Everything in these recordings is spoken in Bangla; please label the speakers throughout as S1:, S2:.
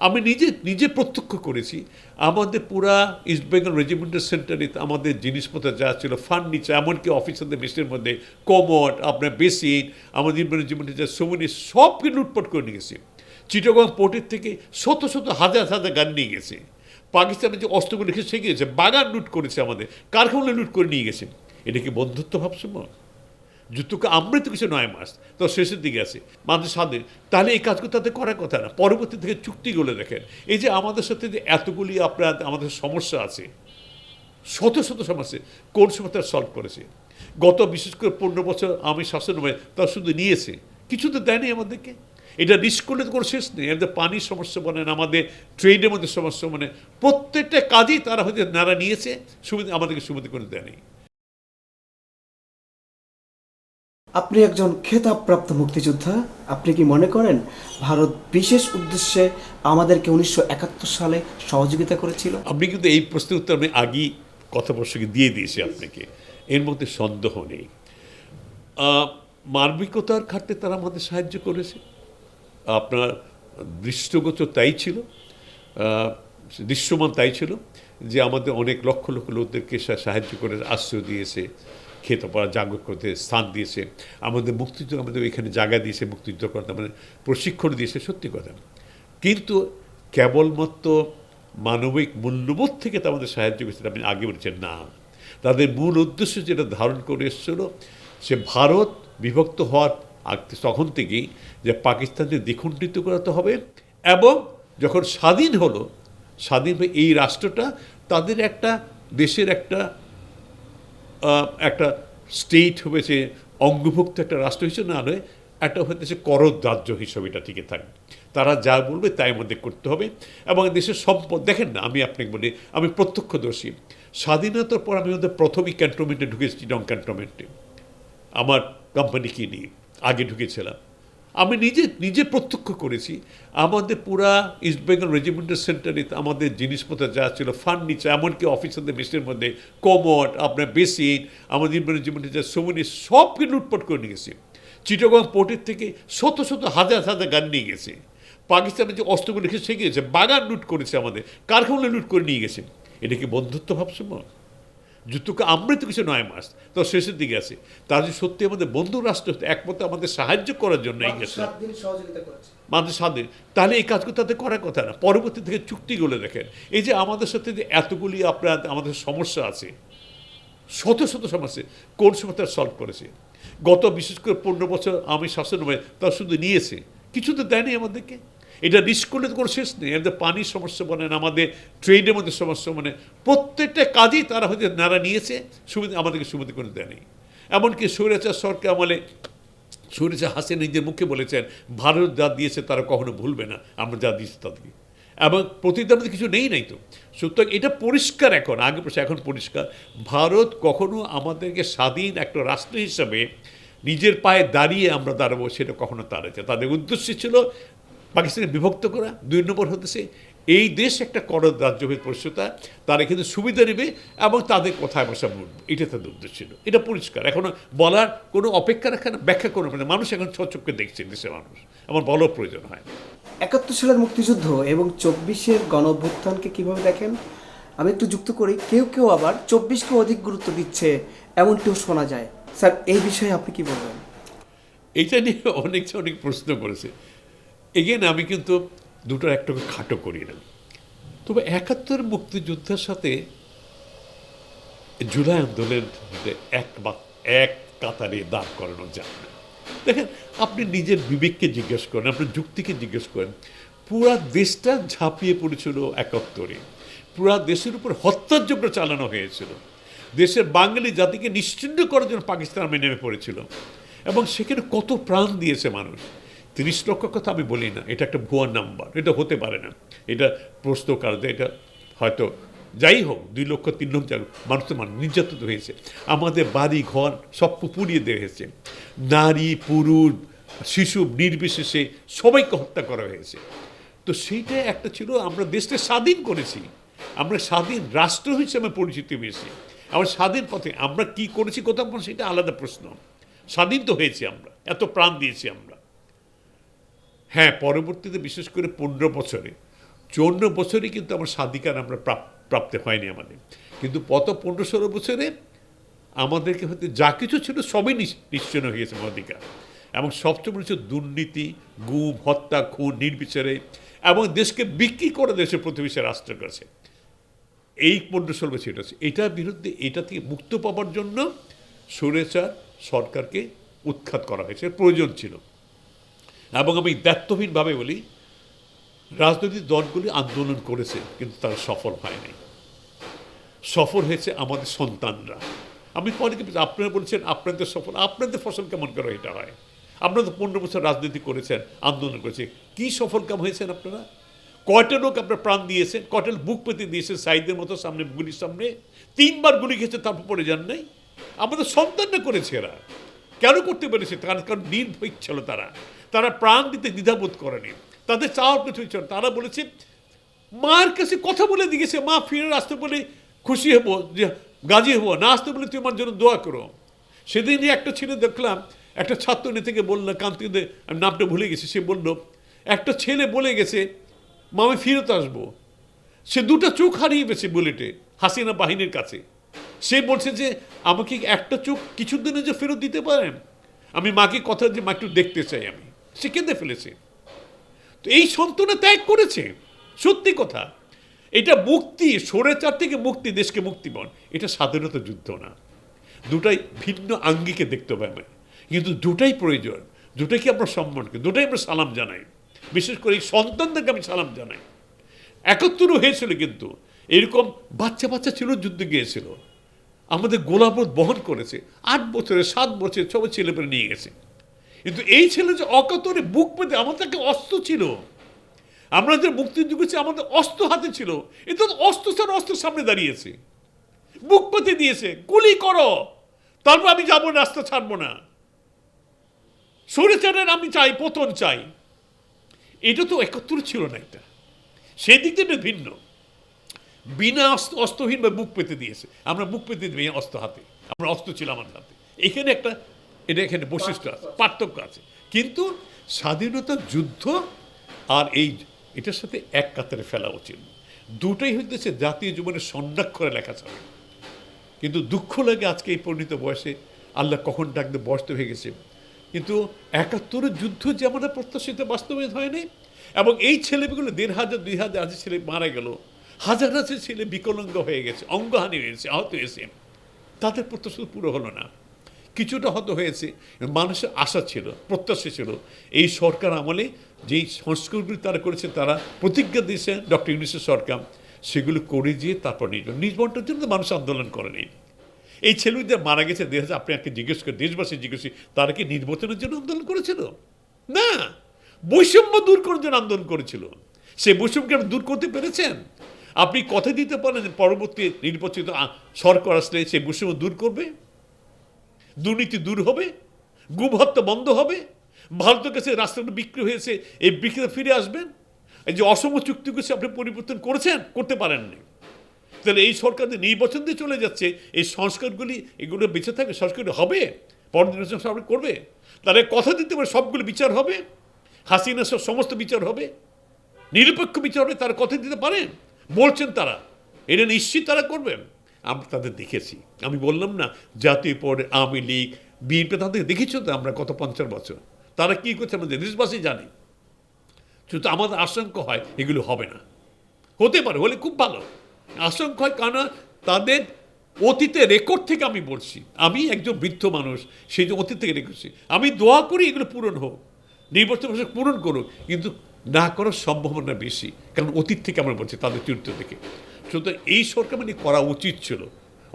S1: আমি নিজে নিজে প্রত্যক্ষ করেছি। আমাদের পুরা ইস্ট বেঙ্গল রেজিমেন্টাল সেন্টারে আমাদের জিনিসপত্র যা ছিল, ফার্নিচার, এমনকি অফিসারদের মেসের মধ্যে কমোড, আপনার বেসিন, আমাদের রেজিমেন্টের যা সোমনি সবকে লুটপাট করে নিয়ে গেছে। চিটাগং পোর্টের থেকে শত শত হাজার হাজার গান নিয়ে গেছে। পাকিস্তানের যে অস্ত্রগুলো রেখে সে গিয়েছে, বাগান লুট করেছে, আমাদের কারখানা লুট করে নিয়ে গেছে। এটা কি বন্ধুত্ব ভাবছো? যুদ্ধকে আমরা তো কিছু 9 মাস তো শেষের দিকে আছে মানুষ স্বাধীন, তাহলে এই কাজগুলো তাদের করার কথা না। পরবর্তী থেকে চুক্তিগুলো দেখেন, এই যে আমাদের সাথে যে এতগুলি আপনার আমাদের সমস্যা আছে, শত শত সমস্যা, কোন সময় তারা সলভ করেছে? গত বিশেষ করে 15 বছর আমি শাসন হয়ে তারা শুধু নিয়েছে, কিছু তো দেয়নি আমাদেরকে। এটা রিস্ক করলে তো কোনো শেষ নেই। আমাদের পানির সমস্যা বলেন, আমাদের ট্রেডের মধ্যে সমস্যা মানে প্রত্যেকটা কাজেই তারা হয়তো নারা নিয়েছে, সুবিধা আমাদেরকে সুবিধা করে দেয়নি।
S2: আপনি একজন খেতাবপ্রাপ্ত মুক্তিযোদ্ধা, আপনি কি মনে করেন ভারত বিশেষ উদ্দেশ্যে আমাদেরকে 1971 সালে সহযোগিতা করেছিল?
S1: আপনি কিন্তু এই প্রশ্নের উত্তর আমি আগেই কথা প্রসঙ্গে দিয়ে দিয়েছি আপনাকে, এর মধ্যে সন্দেহ নেই। মানবিকতার খাতে তারা আমাদের সাহায্য করেছে, আপনার দৃশ্যগোচর তাই ছিল, দৃশ্যমান তাই ছিল যে আমাদের অনেক লক্ষ লক্ষ লোকদেরকে সাহায্য করে আশ্রয় দিয়েছে, খেতে পারা জাগ্রত করতে স্থান দিয়েছে, আমাদের মুক্তিযুদ্ধ আমাদের এখানে জায়গা দিয়েছে, মুক্তিযুদ্ধ করতে আমাদের প্রশিক্ষণ দিয়েছে, সত্যি কথা। কিন্তু কেবলমাত্র মানবিক মূল্যবোধ থেকে তো আমাদের সাহায্য করেছে আপনি আগে বলেছেন না। তাদের মূল উদ্দেশ্য যেটা ধারণ করে এসেছিল, সে ভারত বিভক্ত হওয়ার তখন থেকেই যে পাকিস্তানকে দ্বিখণ্ডিত করাতে হবে, এবং যখন স্বাধীন হলো, স্বাধীন হয়ে এই রাষ্ট্রটা তাদের একটা দেশের একটা একটা স্টেট হয়েছে, অঙ্গভুক্ত একটা রাষ্ট্র হিসেবে না নয়, একটা হতেছে করদ রাজ্য হিসেবে এটা টিকে থাকবে। তারা যা বলবে তাই মধ্যে করতে হবে। এবং দেশের সম্পদ দেখেন না, আমি আপনাকে বলি, আমি প্রত্যক্ষদর্শী। স্বাধীনতার পর আমি ওদের প্রথমেই ক্যান্টনমেন্টে ঢুকেছি, চিটং ক্যান্টনমেন্টে আমার কোম্পানিকে নিয়ে আগে ঢুকেছিলাম। আমি নিজে নিজে প্রত্যক্ষ করেছি। আমাদের পুরা ইস্ট বেঙ্গল রেজিমেন্টাল সেন্টারে আমাদের জিনিসপত্র যা ছিল, ফার্নিচার, এমনকি অফিসারদের মেসের মধ্যে কমোড, আপনার বেসিন, আমাদের রেজিমেন্টের যা সোমনি সবকে লুটপাট করে নিয়ে গেছে। চিটাগং পোর্টের থেকে শত শত হাজার হাজার গান নিয়ে গেছে। পাকিস্তানের যে অস্ত্রগুলো রেখে সে গিয়েছে, বাগান লুট করেছে, আমাদের কারখানা লুট করে নিয়ে গেছে। এটা কি বন্ধুত্ব ভাবছো? যুদ্ধকে আমরা তো কিছু 9 মাস তো শেষের দিকে আছে, তারা যে সত্যি আমাদের বন্ধু রাষ্ট্র হতো, একমতে আমাদের সাহায্য করার জন্য গেছে, মানুষ স্বাধীন, তাহলে এই কাজগুলো তাদের করার কথা না। পরবর্তী থেকে চুক্তিগুলো দেখেন, এই যে আমাদের সাথে যে এতগুলি আপনার আমাদের সমস্যা আছে, শত শত সমস্যা, কোন সময় তারা সলভ করেছে? গত বিশেষ করে 15 বছর আমি শাসন হয়ে তারা শুধু নিয়েছে, কিছু তো দেয়নি আমাদেরকে। এটা রিস্ক করলে তো কোনো শেষ নেই। আমাদের পানির সমস্যা বলেন, আমাদের ট্রেডের মধ্যে সমস্যা মানে প্রত্যেকটা কাজেই তারা হয়তো নারা নিয়েছে, সুবিধা আমাদেরকে সুবিধা করে দেয়নি। এমনকি স্বৈরাচার সরকার আমলে স্বৈরাচার হাসিনা নিজের মুখে বলেছেন, ভারত যা দিয়েছে তারা কখনো ভুলবে না, আমরা যা দিয়েছি তাদেরকে, এবং প্রতিদান কিছু নেই নাই তো। সুতরাং এটা পরিষ্কার এখন, আগে পয়সা এখন পরিষ্কার, ভারত কখনো আমাদেরকে স্বাধীন একটা রাষ্ট্র হিসাবে নিজের পায়ে দাঁড়িয়ে আমরা দাঁড়াবো সেটা কখনো তাড়াচ্ছে। তাদের উদ্দেশ্য ছিল পাকিস্তানকে বিভক্ত করা। 2 নম্বর হতেছে এই দেশ একটা করদ রাজ্য হয়ে পরিস্থিতি, তারা কিন্তু সুবিধা নেবে এবং তাদের কথায় বসা বলবে, এটা তাদের উদ্দেশ্য ছিল। এটা পরিষ্কার, এখনো বলার কোনো অপেক্ষা রাখে না, ব্যাখ্যা করবে না। মানুষ এখন চোখে দেখছে, দেশের মানুষ, আমার বলার প্রয়োজন হয় না।
S2: 71 সালের মুক্তিযুদ্ধ এবং 24-এর গণ অভ্যুত্থানকে কীভাবে দেখেন? আমি একটু যুক্ত করি, কেউ কেউ আবার 24কে অধিক গুরুত্ব দিচ্ছে, এমনটিও শোনা যায়। স্যার, এই বিষয়ে আপনি কি বলবেন?
S1: এইটা নিয়ে অনেক অনেক প্রশ্ন করেছে। এগেন আমি কিন্তু দুটোর একটাকে খাটো করি না, তবে 71 মুক্তিযুদ্ধের সাথে জুলাই আন্দোলনের এক কাতারে দাঁড় করানো যায় না। দেখেন, আপনি নিজের বিবেককে জিজ্ঞেস করেন, আপনার যুক্তিকে জিজ্ঞেস করেন। পুরা দেশটা ঝাঁপিয়ে পড়েছিল 71-এ, পুরা দেশের উপর হত্যাযজ্ঞ চালানো হয়েছিল, দেশের বাঙালি জাতিকে নিশ্চিহ্ন করার জন্য পাকিস্তান আর্মি নেমে পড়েছিল, এবং সেখানে কত প্রাণ দিয়েছে মানুষ। 30 লক্ষ কথা আমি বলি না, এটা একটা ভুয়া নাম্বার, এটা হতে পারে না, এটা প্রশ্ন কারণে, এটা হয়তো যাই হোক 2 লক্ষ 3 লক্ষ মানুষ তো নির্যাতিত হয়েছে, আমাদের বাড়ি ঘর সব পুড়িয়ে দেওয়া হয়েছে, নারী পুরুষ শিশু নির্বিশেষে সবাইকে হত্যা করা হয়েছে। তো সেইটা একটা ছিল, আমরা দেশটা স্বাধীন করেছি, আমরা স্বাধীন রাষ্ট্র হিসেবে পরিচিতি পেয়েছি, আমরা স্বাধীন পথে আমরা কি করেছি কোথাও সেটা আলাদা প্রশ্ন। স্বাধীন তো হয়েছি, আমরা এত প্রাণ দিয়েছি আমরা। হ্যাঁ, পরবর্তীতে বিশেষ করে 15 বছরে 54 বছরে কিন্তু আমার স্বাধিকার আমরা প্রাপ্তি হয়নি আমাদের, কিন্তু গত 15-16 বছরে আমাদেরকে হয়তো যা কিছু ছিল সবই নিশ্চিন্ন হয়ে গেছে অধিকার। এবং সবচেয়ে বড় হচ্ছে দুর্নীতি, গুম, হত্যা, খুন নির্বিচারে, এবং দেশকে বিক্রি করে দেশের প্রতিবেশী রাষ্ট্র করেছে। এই 15-16 বছর এটা আছে। এটার বিরুদ্ধে, এটা থেকে মুক্ত পাওয়ার জন্য স্বৈরাচার সরকারকে উৎখাত করা হয়েছে, প্রয়োজন ছিল। এবং আমি দায়িত্বহীনভাবে বলি, রাজনৈতিক দলগুলি আন্দোলন করেছে কিন্তু তারা সফল হয় নাই। সফল হয়েছে আমাদের সন্তানরা। আমি পরে আপনারা বলছেন আপনাদের সফল, আপনাদের ফসল কেমন করে এটা হয়? আপনারা তো 15 বছর রাজনীতি করেছেন, আন্দোলন করেছেন, কি সফল কাম হয়েছেন আপনারা? কয়টা লোক আপনার প্রাণ দিয়েছেন, কয়টা বুক পেতে দিয়েছেন সাইদের মতো সামনে, গুলির সামনে 3বার গুলি খেয়েছে, তারপর পড়ে যান নাই? আমাদের সন্তানরা করেছে। এরা কেন করতে পেরেছে? কারণ নির্ভীক ছিল তারা, তারা প্রাণ দিতে দ্বিধাবোধ করেনি, তাদের চাওয়ার কিছু ছিল। তারা বলেছে, মার কাছে কথা বলে দিয়েছে, মা ফিরে আসতে বলে খুশি হবো, যে গাজী হবো, না আসতে বলে তুই আমার জন্য দোয়া করো। সেদিনই একটা ছেলে দেখলাম, একটা ছাত্র নেতাকে বললো, কান্তিতে আমি নামটা ভুলে গেছি, সে বলল একটা ছেলে বলে গেছে মা আমি ফিরত আসবো। সে 2টা চোখ হারিয়ে গেছে বুলেটে হাসিনা বাহিনীর কাছে। সে বলছে যে আমাকে একটা চোখ কিছুদিনের যে ফেরত দিতে পারেন? আমি মাকে কথা যে মা একটু দেখতে চাই আমি। সে কেঁদে ফেলেছে। তো এই সন্তানরা ত্যাগ করেছে, সত্যি কথা। এটা মুক্তি, স্বৈরাচার থেকে মুক্তি, দেশকে মুক্তিপণ, এটা স্বাধীনতা যুদ্ধ না। দুটাই ভিন্ন আঙ্গিকে দেখতে হবে আমি, কিন্তু দুটাই প্রয়োজন, দুটাকে আমরা সম্মান করি, দুটাই আমরা সালাম জানাই। বিশেষ করে এই সন্তানদেরকে আমি সালাম জানাই। 71 হয়েছিল, কিন্তু এরকম বাচ্চা বাচ্চা ছিল, যুদ্ধে গিয়েছিল, আমাদের গোলাবোধ বহন করেছে, 8 বছরে 7 বছরে সবাই ছেলেপেলে নিয়ে গেছে। কিন্তু এই ছেলে যে অকাতরে বুক পেতে, আমাদের একটা অস্ত্র ছিল, আমরা যে মুক্তিযুদ্ধ করছি আমাদের অস্ত্র হাতে ছিল, এটা অস্ত্র ছাড়া অস্ত্রের সামনে দাঁড়িয়েছে, বুক পেতে দিয়েছে, গুলি করো, তারপর আমি যাবো, রাস্তা ছাড়বো না, স্বৈরাচারের আমি চাই, পতন চাই। এটা তো 71 ছিল না। এটা সেদিক থেকে ভিন্ন, বিনা অস্ত্রহীন বা বুক পেতে দিয়েছে, আমরা বুক পেতে দিই অস্ত্র হাতে, আমরা অস্ত্র ছিল আমার হাতে। এখানে একটা, এটা এখানে বৈশিষ্ট্য আছে, পার্থক্য আছে। কিন্তু স্বাধীনতার যুদ্ধ আর এটার সাথে এক কাতারে ফেলা উচিত। দুটোই হইতেছে জাতীয় জীবনের স্বর্ণাক্ষরে লেখা যাবে। কিন্তু দুঃখ লাগে আজকে এই পরিণত বয়সে, আল্লাহ কখন ডাকতে বয়স তো হয়ে গেছে, কিন্তু 71 যুদ্ধ যে আমাদের প্রত্যাশিত বাস্তবায়িত হয়নি। এবং এই ছেলেগুলো 1500 2000 আজ ছেলে মারা গেল, হাজার হাজার ছেলে বিকলাঙ্গ হয়ে গেছে, অঙ্গহানি হয়েছে, আহত হয়েছে, তাদের প্রত্যাশা পুরো হলো না। কিছুটা হয়তো হয়েছে, মানুষের আশা ছিল, প্রত্যাশা ছিল, এই সরকার আমলে যেই সংস্কারগুলি তারা করেছে, তারা প্রতিজ্ঞা দিয়েছে ডক্টর ইউনূসের সরকার, সেগুলো করে দিয়ে তারপর নির্বাচনের জন্য মানুষ আন্দোলন করেনি। এই ছেলেদের মারা গেছে 2000, আপনি একটা জিজ্ঞেস করে, দেশবাসী জিজ্ঞেস, তারা কি নির্বাচনের জন্য আন্দোলন করেছিল? না, বৈষম্য দূর করার জন্য আন্দোলন করেছিল। সে বৈষম্যকে আপনি দূর করতে পেরেছেন? আপনি কথা দিতে পারেন পরবর্তী নির্বাচিত সরকার আসলে সেই বৈষম্য দূর করবে, দুর্নীতি দূর হবে, গুম হত্যা বন্ধ হবে, ভারতের কাছে রাস্তাটা বিক্রি হয়েছে, এই বিক্রিতে ফিরে আসবেন। এই যে অসম চুক্তি করেছে, আপনি পরিবর্তন করেছেন? করতে পারেননি। তাহলে এই সরকার নির্বাচন দিয়ে চলে যাচ্ছে, এই সংস্কারগুলি এগুলো বেঁচে থাকবে, সংস্কারগুলি হবে, পরবর্তী নির্বাচন সরকার করবে, তাহলে কথা দিতে পারে সবগুলো বিচার হবে, হাসিনা সব সমস্ত বিচার হবে, নিরপেক্ষ বিচার হবে, তারা কথা দিতে পারেন? বলছেন তারা, এটা নিশ্চিত তারা করবেন। আমরা তাদের দেখেছি, আমি বললাম না, জাতীয় পরে আওয়ামী লীগ, বিএনপি, তাদের দেখেছ তো আমরা গত 50 বছর তারা কী করছে আমাদের দেশবাসী জানে। কিন্তু আমাদের আশঙ্কা হয় এগুলো হবে না, হতে পারে, হলে খুব ভালো। আশঙ্কা হয় কারণ তাদের অতীতে রেকর্ড থেকে আমি বলছি, আমি একজন বৃদ্ধ মানুষ, সেই যে অতীত থেকে রেকর্ড, আমি দোয়া করি এগুলো পূরণ হোক, নির্বাচন পূরণ করুক, কিন্তু না করার সম্ভাবনা বেশি, কারণ অতীত থেকে আমরা বলছি, তাদের চরিত্র থেকে। সুতরাং এই সরকার মানে করা উচিত ছিল,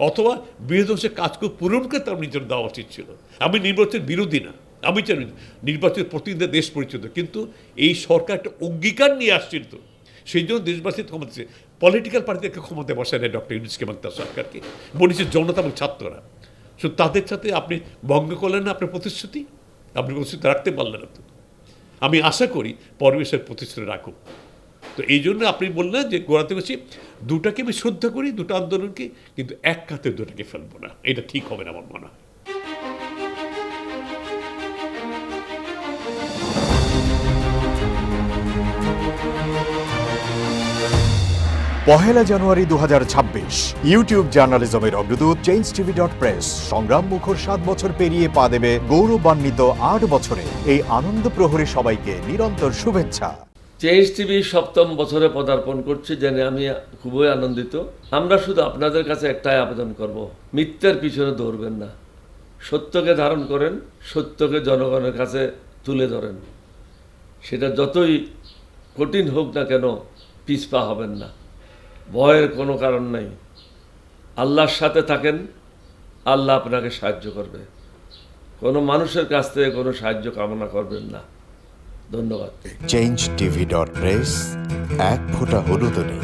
S1: অথবা বিরোধী কাজ করে পূরণ করে তার নিজের দেওয়া উচিত ছিল। আমি নির্বাচনের বিরোধী না, আমি চাই নির্বাচনের প্রতিনিধি দেশ পরিচিত, কিন্তু এই সরকার একটা অঙ্গীকার নিয়ে আসছিল, তো সেই জন্য দেশবাসীর ক্ষমতা, পলিটিক্যাল পার্টিকে ক্ষমতায় বসায় নেয় ডক্টর ইউনূসকে এবং তার সরকারকে, বলেছে জনতা এবং ছাত্ররা। শুধু তাদের সাথে আপনি ভঙ্গ করলেন না আপনার প্রতিশ্রুতি, আপনি প্রতিশ্রুতি রাখতে পারলেন না। তো আমি আশা করি পরিবেশের প্রতিশ্রুতি রাখুক। তো এই জন্য আপনি বললেন যে গোড়াতে বসি, দুটাকে আমি শ্রদ্ধা করি, দুটো আন্দোলনকে, কিন্তু এক কাতে দুটাকে ফেলবো না, এটা ঠিক হবে না আমার মনে হয়।
S3: 1 জানুয়ারি 2026 ইউটিউব জার্নালিজমের অগ্রদূত changeTV.press সংগ্রাম মুখর 7 বছর পেরিয়ে পা দেবে গৌরবান্বিত 8 বছরে। এই আনন্দ প্রহরী সবাইকে নিরন্তর শুভেচ্ছা।
S4: চেঞ্জ টিভি 7ম বছরে পদার্পণ করছে জেনে আমি খুবই আনন্দিত। আমরা শুধু আপনাদের কাছে একটাই আবেদন করব, মিথ্যার পিছনে দৌড়বেন না, সত্যকে ধারণ করেন, সত্যকে জনগণের কাছে তুলে ধরেন। সেটা যতই কঠিন হোক না কেন পিছপা হবেন না, ভয়ের কোনো কারণ নেই। আল্লাহর সাথে থাকেন, আল্লাহ আপনাকে সাহায্য করবে। কোনো মানুষের কাছ থেকে কোনো সাহায্য কামনা করবেন না। ধন্যবাদ।
S3: changeTV.press এক ফোঁটা হলুদ নেই।